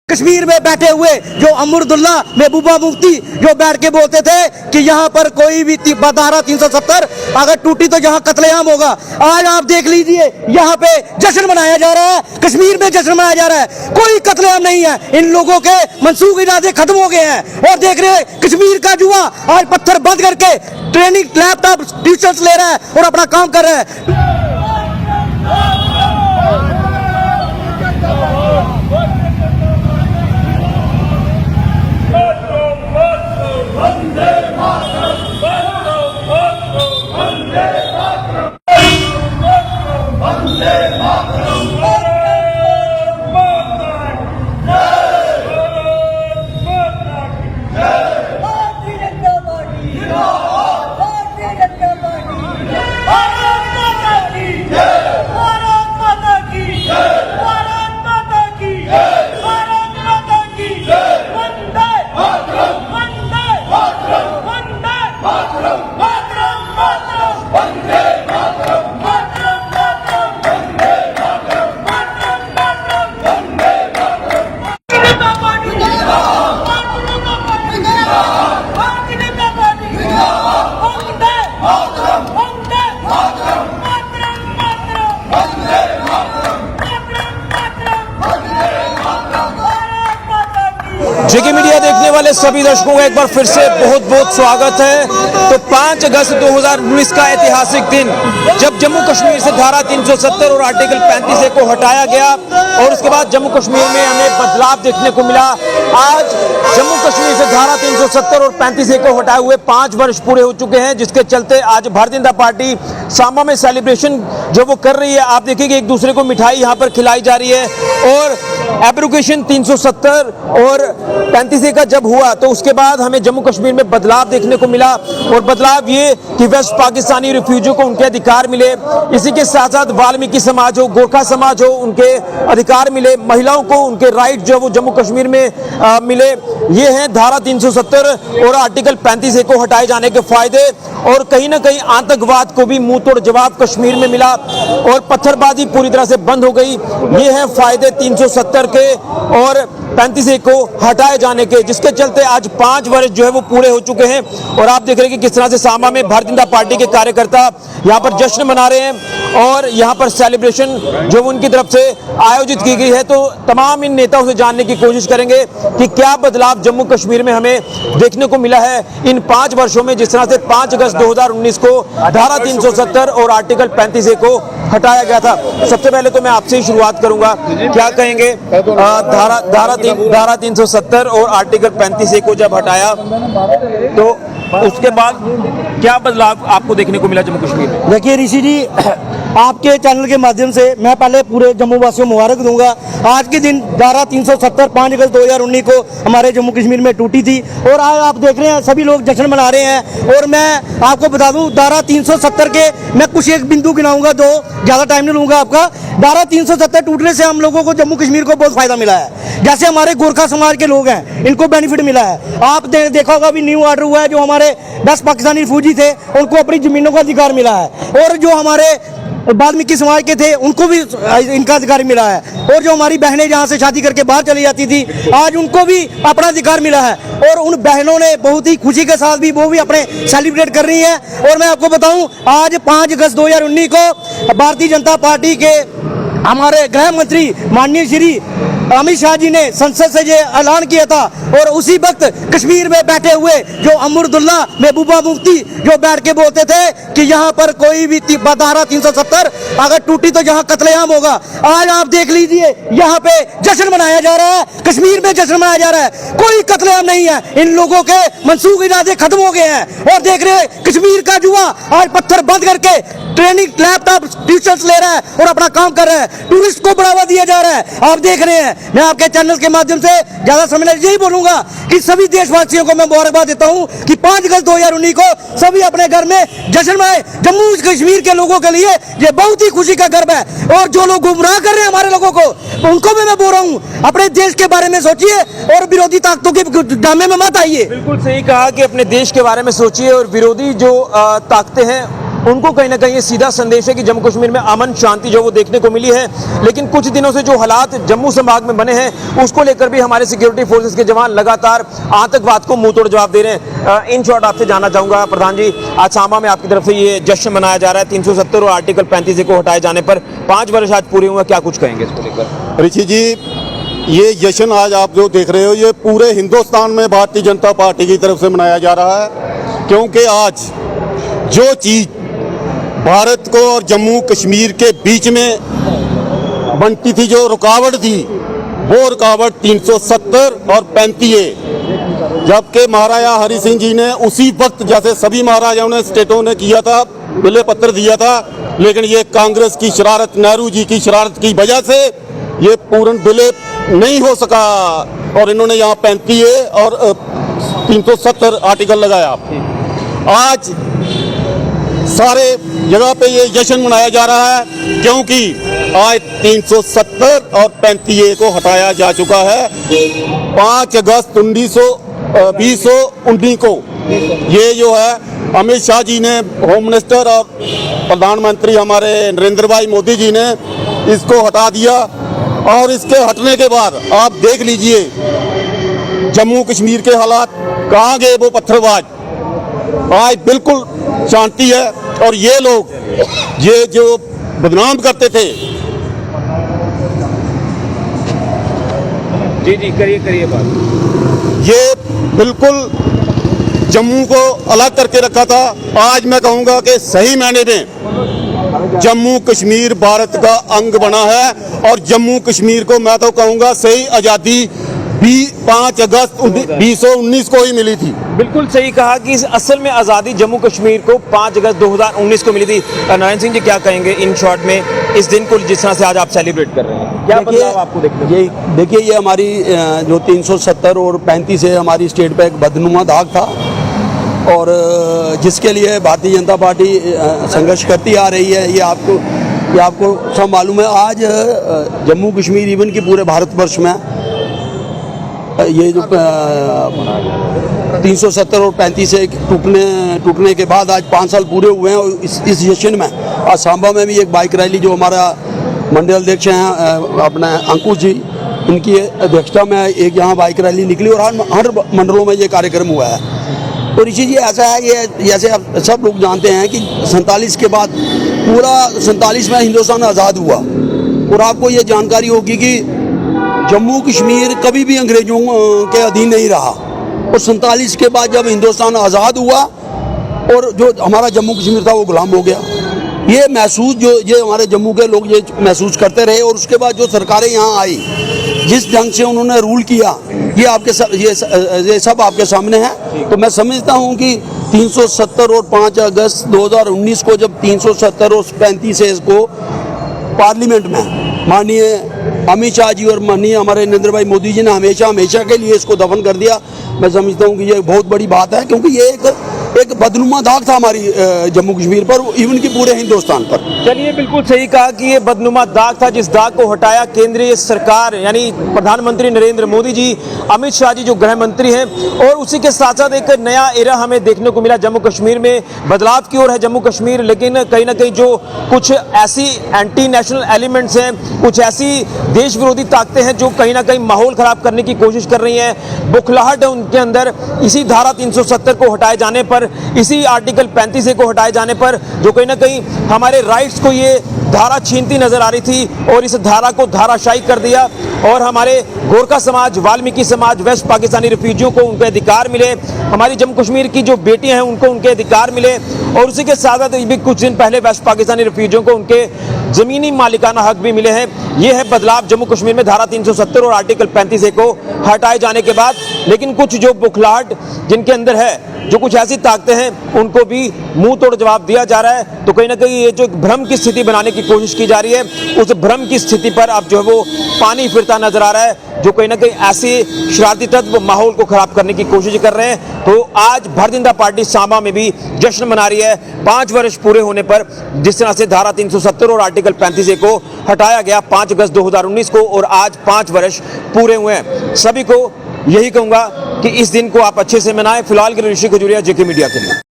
कश्मीर में बैठे हुए जो अमरुदुल्ला महबूबा मुफ्ती जो बैठ के बोलते थे कि यहाँ पर कोई भी धारा 370 अगर टूटी तो यहाँ कत्लेआम होगा। आज आप देख लीजिए यहाँ पे जश्न मनाया जा रहा है, कश्मीर में जश्न मनाया जा रहा है, कोई कत्लेआम नहीं है। इन लोगों के मनसूख इरादे खत्म हो गए हैं और देख रहे हैं कश्मीर का जुआ आज पत्थर बंद करके ट्रेनिंग लैपटॉप ट्यूशन ले रहा है और अपना काम कर रहा है। जेके मीडिया देखने वाले सभी दर्शकों का एक बार फिर से बहुत बहुत स्वागत है। तो 5 अगस्त 2019 का ऐतिहासिक दिन जब जम्मू कश्मीर से धारा 370 और आर्टिकल 35A को हटाया गया और उसके बाद जम्मू कश्मीर में हमें बदलाव देखने को मिला। आज जम्मू कश्मीर से धारा 370 और 35A को हटाए हुए 5 वर्ष पूरे हो चुके हैं, जिसके चलते आज भारतीय जनता पार्टी सांबा में सेलिब्रेशन जो वो कर रही है। आप देखिए कि एक दूसरे को मिठाई यहाँ पर खिलाई जा रही है और एब्रोगेशन 370 और 35A का जब हुआ तो उसके बाद हमें जम्मू कश्मीर में बदलाव देखने को मिला और बदलाव ये कि वेस्ट पाकिस्तानी रिफ्यूजी को उनके अधिकार मिले, इसी के साथ साथ वाल्मीकि समाज हो, गोरखा समाज हो, उनके अधिकार मिले, महिलाओं को उनके राइट जो वो जम्मू कश्मीर में मिले। ये हैं धारा 370 और आर्टिकल 35A को हटाए जाने के फायदे और कहीं ना कहीं आतंकवाद को भी मुंह तोड़ जवाब कश्मीर में मिला और पत्थरबाजी पूरी तरह से बंद हो गई। ये हैं फायदे 370 के और 35A को हटाए जाने के, जिसके चलते आज 5 वर्ष जो है वो पूरे हो चुके हैं। और आप देख रहे हैं कि किस तरह से सांबा में भारतीय जनता पार्टी के कार्यकर्ता यहाँ पर जश्न मना रहे हैं और यहाँ पर सेलिब्रेशन जो उनकी तरफ से आयोजित की गई है। तो तमाम इन नेताओं से जानने की कोशिश करेंगे कि क्या बदलाव जम्मू कश्मीर में हमें देखने को मिला है इन 5 वर्षों में, जिस तरह से 5 अगस्त 2019 को धारा 370 और आर्टिकल 35A को हटाया गया था। सबसे पहले तो मैं आपसे ही शुरुआत करूंगा, क्या कहेंगे धारा 370 और आर्टिकल 35A को जब हटाया तो उसके बाद क्या बदलाव आपको देखने को मिला जम्मू कश्मीर में? देखिए ऋषि जी, आपके चैनल के माध्यम से मैं पहले पूरे जम्मू वासियों को मुबारक दूंगा। आज के दिन धारा 370 5 अगस्त 2019 को हमारे जम्मू कश्मीर में टूटी थी और आज आप देख रहे हैं सभी लोग जश्न मना रहे हैं। और मैं आपको बता दूं धारा 370 के मैं कुछ एक बिंदु गिनाऊंगा, दो, ज़्यादा टाइम नहीं लूंगा आपका। धारा 370 टूटने से हम लोगों को जम्मू कश्मीर को बहुत फायदा मिला है। जैसे हमारे गोरखा समाज के लोग हैं, इनको बेनिफिट मिला है। आप देखा होगा भी न्यू ऑर्डर हुआ है, जो हमारे 10 पाकिस्तानी रिफ्यूजी थे उनको अपनी जमीनों का अधिकार मिला है और जो हमारे वाल्मीकि समाज के थे उनको भी इनका अधिकार मिला है और जो हमारी बहनें जहाँ से शादी करके बाहर चली जाती थी आज उनको भी अपना अधिकार मिला है और उन बहनों ने बहुत ही खुशी के साथ भी वो भी अपने सेलिब्रेट कर रही हैं। और मैं आपको बताऊं आज 5 अगस्त 2019 को भारतीय जनता पार्टी के हमारे गृह मंत्री माननीय श्री अमित शाह जी ने संसद से ये ऐलान किया था और उसी वक्त कश्मीर में बैठे हुए जो अमरुदुल्ला महबूबा मुफ्ती जो बैठ के बोलते थे कि यहाँ पर कोई भी धारा 370 अगर टूटी तो यहाँ कत्लेआम होगा। आज आप देख लीजिए यहाँ पे जश्न मनाया जा रहा है, कश्मीर में जश्न मनाया जा रहा है, कोई कत्लेआम नहीं है। इन लोगों के मनसूख इरादे खत्म हो गए हैं और देख रहे हैं कश्मीर का जुआ आज पत्थर बंद करके ट्रेनिंग लैपटॉप ट्यूशन ले रहा है और अपना काम कर रहा है, टूरिस्ट को बढ़ावा दिया जा रहा है। आप देख रहे हैं। मैं आपके चैनल के माध्यम से ज्यादा समय यही बोलूंगा कि सभी देशवासियों को मैं मुबारकबाद देता हूं कि 5 अगस्त 2019 को सभी अपने घर में जश्न मनाए। जम्मू कश्मीर के लोगों के लिए ये बहुत ही खुशी का गर्व है और जो लोग गुमराह कर रहे हैं हमारे लोगों को, उनको भी मैं बोल रहा हूं अपने देश के बारे में सोचिए और विरोधी ताकतों के ड्रामे में मत आइए। बिल्कुल सही कहा कि अपने देश के बारे में सोचिए और विरोधी जो ताकतें हैं उनको कहीं ना कहीं ये सीधा संदेश है कि जम्मू कश्मीर में अमन शांति जो वो देखने को मिली है। लेकिन कुछ दिनों से जो हालात जम्मू संभाग में बने हैं उसको लेकर भी हमारे सिक्योरिटी फोर्सेस के जवान लगातार आतंकवाद को मुंह तोड़ जवाब दे रहे हैं। इन शॉर्ट आपसे जानना चाहूंगा प्रधान जी, आज सांबा में आपकी तरफ से ये जश्न मनाया जा रहा है 370 और आर्टिकल 35 को हटाए जाने पर 5 वर्ष आज पूरे हुए, क्या कुछ कहेंगे इसको लेकर? ऋषि जी, ये जश्न आज आप जो देख रहे हो ये पूरे हिंदुस्तान में भारतीय जनता पार्टी की तरफ से मनाया जा रहा है, क्योंकि आज जो चीज़ भारत को और जम्मू कश्मीर के बीच में बनती थी, जो रुकावट थी, वो रुकावट 370 और 35 जबकि महाराजा हरि सिंह जी ने उसी वक्त, जैसे सभी महाराजाओं ने स्टेटों ने किया था, विले पत्र दिया था, लेकिन ये कांग्रेस की शरारत, नेहरू जी की शरारत की वजह से ये पूर्ण विले नहीं हो सका और इन्होंने यहाँ 35 और 370 आर्टिकल लगाया। आज सारे जगह पे ये जश्न मनाया जा रहा है, क्योंकि आज 370 और 35 को हटाया जा चुका है। 5 अगस्त 2019 को ये जो है अमित शाह जी ने, होम मिनिस्टर और प्रधानमंत्री हमारे नरेंद्र भाई मोदी जी ने इसको हटा दिया। और इसके हटने के बाद आप देख लीजिए जम्मू कश्मीर के हालात, कहाँ गए वो पत्थरबाज। आज बिल्कुल शांति है और ये लोग ये जो बदनाम करते थे। जी जी, करिए बात। ये बिल्कुल जम्मू को अलग करके रखा था। आज मैं कहूँगा कि सही मायने में जम्मू कश्मीर भारत का अंग बना है और जम्मू कश्मीर को मैं तो कहूँगा सही आज़ादी 5 अगस्त 2019 को ही मिली थी। बिल्कुल सही कहा कि असल में आज़ादी जम्मू कश्मीर को 5 अगस्त 2019 को मिली थी। नारायण सिंह जी, क्या कहेंगे इन शॉर्ट में इस दिन को जिस तरह से आज आप सेलिब्रेट कर रहे हैं, क्या बदलाव आपको देखिए ये हमारी जो 370 और 35 है, हमारी स्टेट पे एक बदनुमा दाग था और जिसके लिए भारतीय जनता पार्टी संघर्ष करती आ रही है। ये आपको सब मालूम है। आज जम्मू कश्मीर इवन कि पूरे भारतवर्ष में ये जो 370 और 35 से टूटने के बाद आज 5 साल पूरे हुए हैं। और इस जश्न में आज सांबा में भी एक बाइक रैली, जो हमारा मंडल अध्यक्ष हैं अपने अंकुश जी, उनकी अध्यक्षता में एक यहाँ बाइक रैली निकली और हर मंडलों में ये कार्यक्रम हुआ है। तो ऋषि जी ऐसा है, ये जैसे आप सब लोग जानते हैं कि 47 के बाद पूरा 47 में हिंदुस्तान आज़ाद हुआ और आपको ये जानकारी होगी कि जम्मू कश्मीर कभी भी अंग्रेजों के अधीन नहीं रहा। और 47 के बाद जब हिंदुस्तान आज़ाद हुआ और जो हमारा जम्मू कश्मीर था वो गुलाम हो गया। ये महसूस ये हमारे जम्मू के लोग ये महसूस करते रहे। और उसके बाद जो सरकारें यहाँ आई, जिस ढंग से उन्होंने रूल किया, ये सब आपके सामने है। तो मैं समझता हूँ कि 370 और 5 अगस्त 2019 को जब 370 और 35 को पार्लियामेंट में माननीय अमित शाह जी और माननीय हमारे नरेंद्र भाई मोदी जी ने हमेशा के लिए इसको दफन कर दिया, मैं समझता हूँ कि ये बहुत बड़ी बात है, क्योंकि ये एक बदनुमा दाग था हमारी जम्मू कश्मीर पर, इवन कि पूरे हिंदुस्तान पर। चलिए, बिल्कुल सही कहा कि ये बदनुमा दाग था, जिस दाग को हटाया केंद्रीय सरकार यानी प्रधानमंत्री नरेंद्र मोदी जी, अमित शाह जी जो गृह मंत्री हैं। और उसी के साथ साथ एक नया एरा हमें देखने को मिला जम्मू कश्मीर में, बदलाव की ओर है जम्मू कश्मीर। लेकिन कहीं ना कहीं जो कुछ ऐसी एंटी नेशनल एलिमेंट्स हैं, कुछ ऐसी देश विरोधी ताकतें हैं जो कहीं ना कहीं माहौल खराब करने की कोशिश कर रही हैं, बुखलाहट है उनके अंदर। इसी धारा 370 को हटाए जाने पर, इसी आर्टिकल 35 को हटाए जाने पर जो कहीं ना कहीं हमारे राइट्स को ये धारा छीनती नजर आ रही थी और इस धारा को धाराशायी कर दिया। और हमारे गोरखा समाज, वाल्मीकि समाज, वेस्ट पाकिस्तानी रिफ्यूजियों को उनके अधिकार मिले, हमारी जम्मू कश्मीर की जो बेटियां हैं उनको उनके अधिकार मिले। और उसी के साथ साथ भी कुछ दिन पहले वेस्ट पाकिस्तानी रिफ्यूजियों को उनके जमीनी मालिकाना हक भी मिले हैं। ये है बदलाव जम्मू कश्मीर में धारा 370 और आर्टिकल 35 को हटाए जाने के बाद। लेकिन कुछ जो बुखलाहट जिनके अंदर है, जो कुछ ऐसी ताकतें हैं, उनको भी मुंह तोड़ जवाब दिया जा रहा है। तो कहीं ना कहीं ये जो भ्रम की स्थिति बनाने की कोशिश की जा रही है, उस भ्रम की स्थिति पर अब जो है वो पानी फिरता नजर आ रहा है, जो कहीं ना कहीं ऐसे शरारती तत्व माहौल को खराब करने की कोशिश कर रहे हैं। तो आज भारतीय जनता पार्टी सांबा में भी जश्न मना रही है 5 वर्ष पूरे होने पर, जिस तरह से धारा 370 और आर्टिकल 35 को हटाया गया 5 अगस्त 2019 को, और आज 5 वर्ष पूरे हुए हैं। सभी को यही कहूंगा कि इस दिन को आप अच्छे से मनाएं। फिलहाल के लिए ऋषि खजूरिया, जेके मीडिया के लिए।